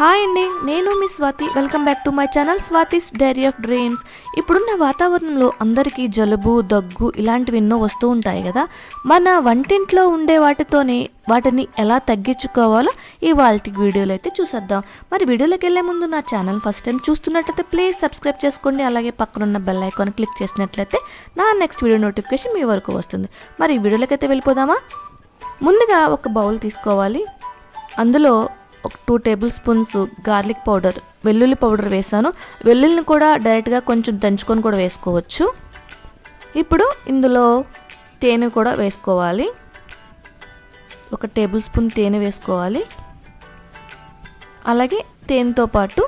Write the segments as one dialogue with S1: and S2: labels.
S1: Hi అండి, నేను మీ Swathi. Welcome back to my channel Swathi's diary of dreams. ఇప్పుడున్న వాతావరణంలో అందరికీ జలుబు, దగ్గు ఇలాంటివి ఎన్నో వస్తూ ఉంటాయి కదా. మన వంటింట్లో ఉండే వాటిని ఎలా తగ్గించుకోవాలో ఇవాళ వీడియోలో అయితే చూసేద్దాం. మరి వీడియోలోకి వెళ్ళే ముందు నా ఛానల్ ఫస్ట్ టైం చూస్తున్నట్లయితే ప్లీజ్ సబ్స్క్రైబ్ చేసుకోండి. అలాగే పక్కనున్న బెల్ ఐకాన్ క్లిక్ చేసినట్లయితే నా నెక్స్ట్ వీడియో నోటిఫికేషన్ మీ వరకు వస్తుంది. మరి ఈ వీడియోలోకి అయితే వెళ్ళిపోదామా. ముందుగా ఒక బౌల్ తీసుకోవాలి. అందులో ఒక 2 టేబుల్ స్పూన్స్ గార్లిక్ పౌడర్, వెల్లుల్లి పౌడర్ వేసాను. వెల్లుల్లిని కూడా డైరెక్ట్గా కొంచెం దంచుకొని కూడా వేసుకోవచ్చు. ఇప్పుడు ఇందులో తేనె కూడా వేసుకోవాలి. 1 టేబుల్ స్పూన్ తేనె వేసుకోవాలి. అలాగే తేనెతో పాటు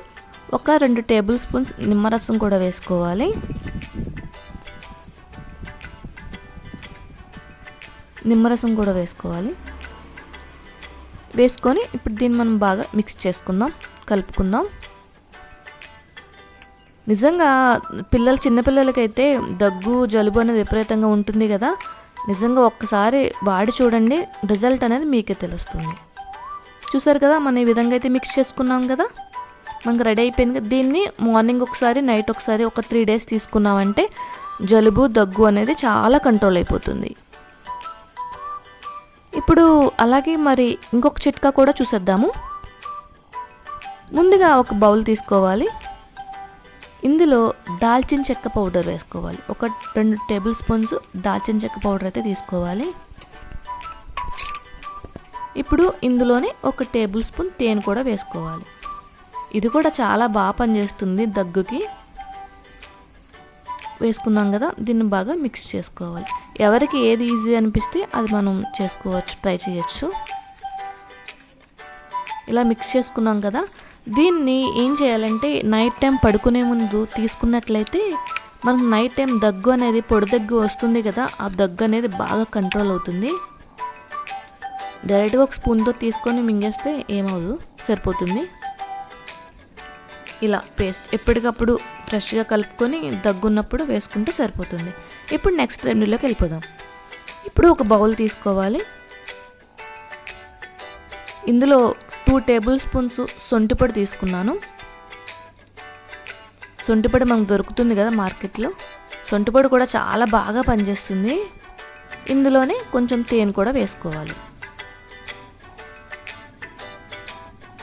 S1: ఒక 2 టేబుల్ స్పూన్స్ నిమ్మరసం కూడా వేసుకోవాలి. వేసుకొని ఇప్పుడు దీన్ని మనం బాగా మిక్స్ చేసుకుందాం, కలుపుకుందాం. నిజంగా చిన్నపిల్లలకైతే దగ్గు, జలుబు అనేది విపరీతంగా ఉంటుంది కదా. నిజంగా ఒక్కసారి వాడి చూడండి, రిజల్ట్ అనేది మీకే తెలుస్తుంది. చూసారు కదా, మనం ఈ విధంగా అయితే మిక్స్ చేసుకున్నాం కదా, మనకు రెడీ అయిపోయింది కదా. దీన్ని మార్నింగ్ ఒకసారి, నైట్ ఒకసారి ఒక 3 డేస్ తీసుకున్నామంటే జలుబు, దగ్గు అనేది చాలా కంట్రోల్ అయిపోతుంది. ఇప్పుడు అలాగే మరి ఇంకొక చిట్కా కూడా చూసేద్దాము. ముందుగా ఒక బౌల్ తీసుకోవాలి. ఇందులో దాల్చిన చెక్క పౌడర్ వేసుకోవాలి. ఒక 2 టేబుల్ స్పూన్స్ దాల్చిన చెక్క పౌడర్ అయితే తీసుకోవాలి. ఇప్పుడు ఇందులోనే 1 టేబుల్ స్పూన్ తేనె కూడా వేసుకోవాలి. ఇది కూడా చాలా బాగా పనిచేస్తుంది దగ్గుకి. వేసుకున్నాం కదా, దీన్ని బాగా మిక్స్ చేసుకోవాలి. ఎవరికి ఏది ఈజీ అనిపిస్తే అది మనం చేసుకోవచ్చు, ట్రై చేయొచ్చు. ఇలా మిక్స్ చేసుకున్నాం కదా, దీన్ని ఏం చేయాలంటే నైట్ టైం పడుకునే ముందు తీసుకున్నట్లయితే మనకు నైట్ టైం దగ్గు అనేది, పొడి దగ్గు వస్తుంది కదా, ఆ దగ్గు అనేది బాగా కంట్రోల్ అవుతుంది. డైరెక్ట్గా ఒక స్పూన్తో తీసుకొని మింగేస్తే ఏమవుదు, సరిపోతుంది. ఇలా పేస్ట్ ఎప్పటికప్పుడు ఫ్రెష్గా కలుపుకొని దగ్గున్నప్పుడు వేసుకుంటే సరిపోతుంది. ఇప్పుడు నెక్స్ట్ రెమెడీలోకి వెళ్ళిపోదాం. ఇప్పుడు ఒక బౌల్ తీసుకోవాలి. ఇందులో 2 టేబుల్ స్పూన్స్ సొంటిపొడి తీసుకున్నాను. సొంటిపొడి మనకు దొరుకుతుంది కదా మార్కెట్లో. సొంటిపొడి కూడా చాలా బాగా పనిచేస్తుంది. ఇందులోనే కొంచెం తేనె కూడా వేసుకోవాలి.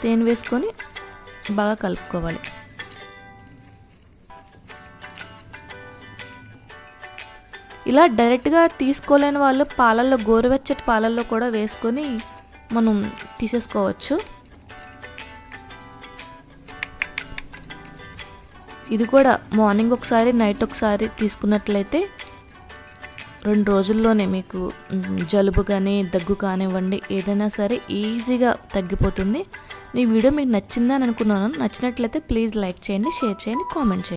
S1: తేనె వేసుకొని బాగా కలుపుకోవాలి. ఇలా డైరెక్ట్గా తీసుకోలేని వాళ్ళు పాలల్లో, గోరువెచ్చటి పాలల్లో కూడా వేసుకొని మనం తీసేసుకోవచ్చు. ఇది కూడా మార్నింగ్ ఒకసారి, నైట్ ఒకసారి తీసుకున్నట్లయితే 2 రోజుల్లోనే మీకు జలుబు కానీ, దగ్గు కానివ్వండి, ఏదైనా సరే ఈజీగా తగ్గిపోతుంది. ఈ వీడియో మీకు నచ్చిందని అనుకున్నాను. నచ్చినట్లయితే ప్లీజ్ లైక్ చేయండి, షేర్ చేయండి, కామెంట్ చేయండి.